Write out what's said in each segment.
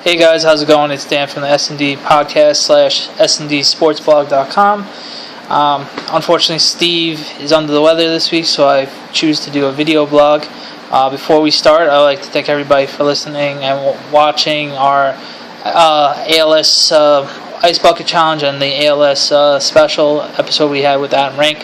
Hey guys, how's it going? It's Dan from the S&D podcast / SNDSportsblog.com. Unfortunately, Steve is under the weather this week, so I choose to do a video blog. Before we start, I'd like to thank everybody for listening and watching our ALS Ice Bucket Challenge and the ALS special episode we had with Adam Rank.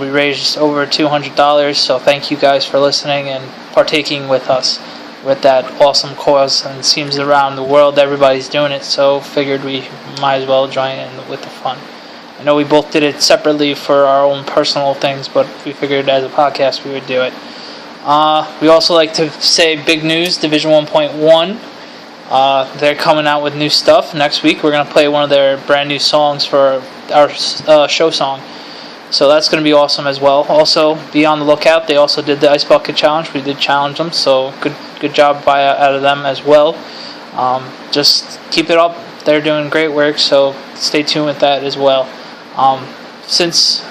We raised over $200, so thank you guys for listening and partaking with us with that awesome cause. And it seems around the world everybody's doing it, so figured we might as well join in with the fun. I know we both did it separately for our own personal things, but we figured as a podcast we would do it. We also like to say big news, Division 1.1. They're coming out with new stuff. Next week we're going to play one of their brand new songs for our show song. So that's going to be awesome as well. Also, be on the lookout. They also did the Ice Bucket Challenge. We did challenge them, so good job out of them as well. Just keep it up. They're doing great work, so stay tuned with that as well. Since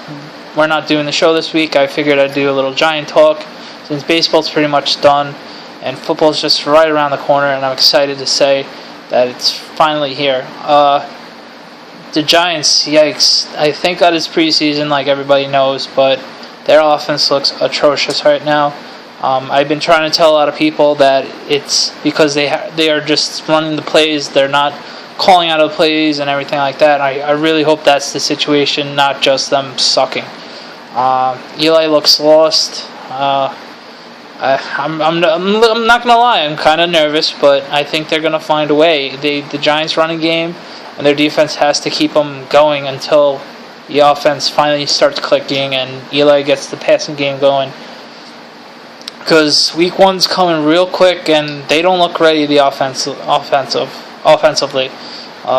we're not doing the show this week, I figured I'd do a little Giant talk. Since baseball's pretty much done and football's just right around the corner, and I'm excited to say that it's finally here. The Giants, yikes. I think that it's preseason like everybody knows, but their offense looks atrocious right now. I've been trying to tell a lot of people that it's because they are just running the plays. They're not calling out of the plays and everything like that. I really hope that's the situation, not just them sucking. Eli looks lost. I'm not gonna lie. I'm kind of nervous, but I think they're gonna find a way. The Giants' running game and their defense has to keep them going until the offense finally starts clicking and Eli gets the passing game going. Because week one's coming real quick and they don't look ready offensively.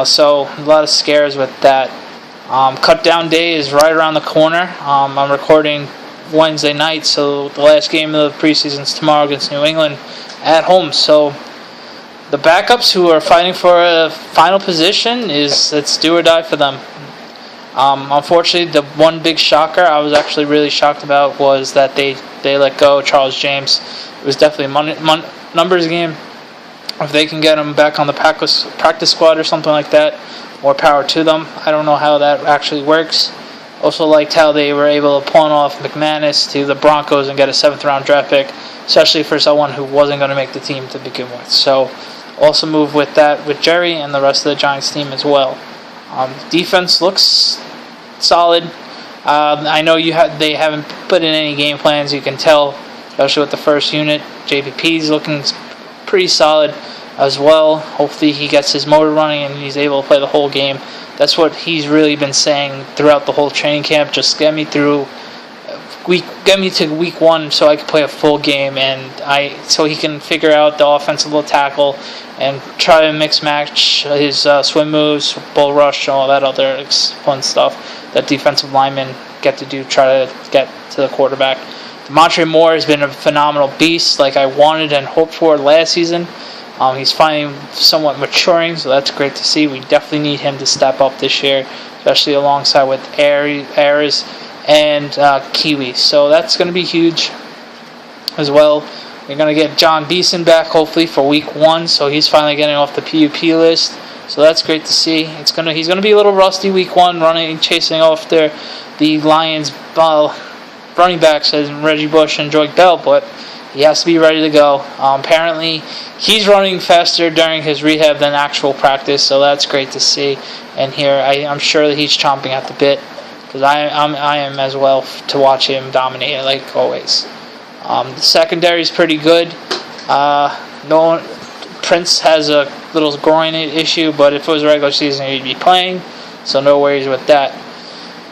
So a lot of scares with that. Cutdown day is right around the corner. I'm recording Wednesday night, so the last game of the preseason is tomorrow against New England at home. So the backups who are fighting for a final position it's do or die for them. Unfortunately, the one big shocker I was actually really shocked about was that they let go Charles James. It was definitely a numbers game. If they can get him back on the practice squad or something like that, more power to them. I don't know how that actually works. Also liked how they were able to pawn off McManus to the Broncos and get a 7th round draft pick, especially for someone who wasn't going to make the team to begin with. So also move with that with Jerry and the rest of the Giants team as well. Defense looks solid. I know they haven't put in any game plans. You can tell, especially with the first unit. JPP's looking pretty solid as well. Hopefully he gets his motor running and he's able to play the whole game. That's what he's really been saying throughout the whole training camp. Just get me to week one so I can play a full game so he can figure out the offensive tackle and try to mix match his swim moves, bull rush, all that other fun stuff that defensive linemen get to do. Try to get to the quarterback. Demontre Moore has been a phenomenal beast, like I wanted and hoped for last season. He's finally somewhat maturing, so that's great to see. We definitely need him to step up this year, especially alongside with Ayers and Kiwi. So that's going to be huge as well. We're going to get John Beeson back, hopefully, for week one, so he's finally getting off the PUP list. So that's great to see. He's going to be a little rusty week one, chasing after the Lions running backs as Reggie Bush and Joy Bell, but he has to be ready to go. Apparently, he's running faster during his rehab than actual practice, so that's great to see. And here, I'm sure that he's chomping at the bit, because I am as well to watch him dominate like always. The secondary is pretty good. Prince has a little groin issue, but if it was regular season, he'd be playing, so no worries with that.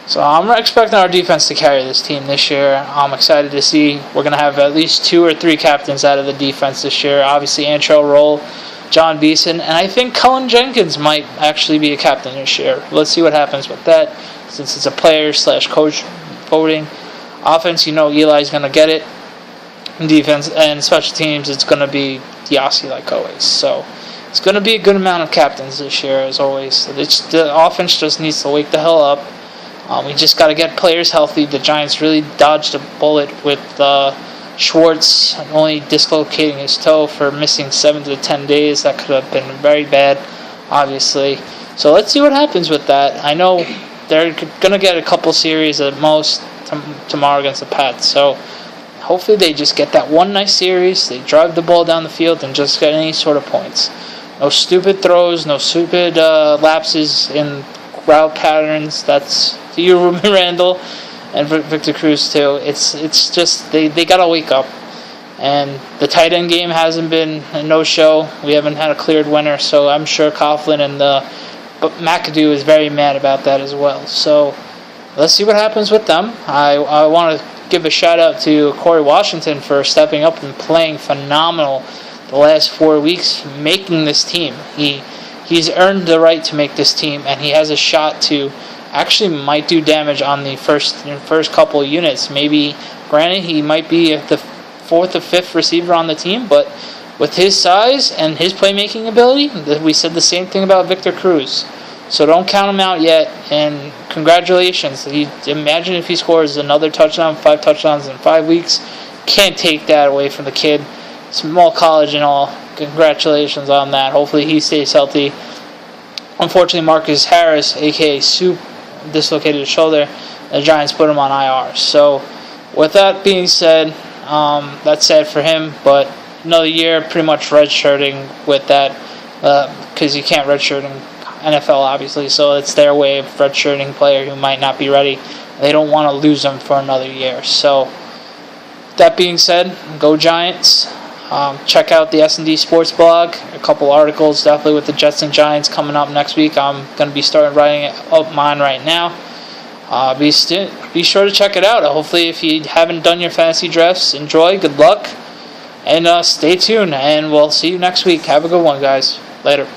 So I'm expecting our defense to carry this team this year. I'm excited to see. We're going to have at least 2 or 3 captains out of the defense this year. Obviously, Antrell Roll, John Beeson, and I think Cullen Jenkins might actually be a captain this year. Let's see what happens with that, since it's a player/coach voting. Offense, Eli's going to get it. Defense and special teams, it's going to be Yasi like always. So it's going to be a good amount of captains this year as always. The offense just needs to wake the hell up. We just got to get players healthy. The Giants really dodged a bullet with Schwartz only dislocating his toe for missing 7 to 10 days. That could have been very bad, obviously. So let's see what happens with that. I know they're going to get a couple series at most tomorrow against the Pats. So hopefully they just get that one nice series. They drive the ball down the field and just get any sort of points. No stupid throws, no stupid lapses in route patterns. That's to you, Ruben Randall, and Victor Cruz too. It's just they got to wake up. And the tight end game hasn't been a no-show. We haven't had a cleared winner, so I'm sure Coughlin and but McAdoo is very mad about that as well. So let's see what happens with them. I want to give a shout-out to Corey Washington for stepping up and playing phenomenal the last 4 weeks, making this team. He's earned the right to make this team, and he has a shot to actually might do damage on the first couple of units. Maybe, granted, he might be the 4th or 5th receiver on the team, but with his size and his playmaking ability, we said the same thing about Victor Cruz. So don't count him out yet, and congratulations. Imagine if he scores another touchdown, 5 touchdowns in 5 weeks. Can't take that away from the kid. Small college and all. Congratulations on that. Hopefully he stays healthy. Unfortunately, Marcus Harris, a.k.a. Soup, dislocated his shoulder. The Giants put him on IR. So with that being said, that's sad for him, but another year pretty much redshirting with that, because you can't redshirt in NFL, obviously, so it's their way of redshirting player who might not be ready. They don't want to lose them for another year. So that being said, go Giants. Check out the S&D Sports blog. A couple articles definitely with the Jets and Giants coming up next week. I'm going to be starting writing up mine right now. Be sure to check it out. Hopefully, if you haven't done your fantasy drafts, enjoy. Good luck. And stay tuned. And we'll see you next week. Have a good one, guys. Later.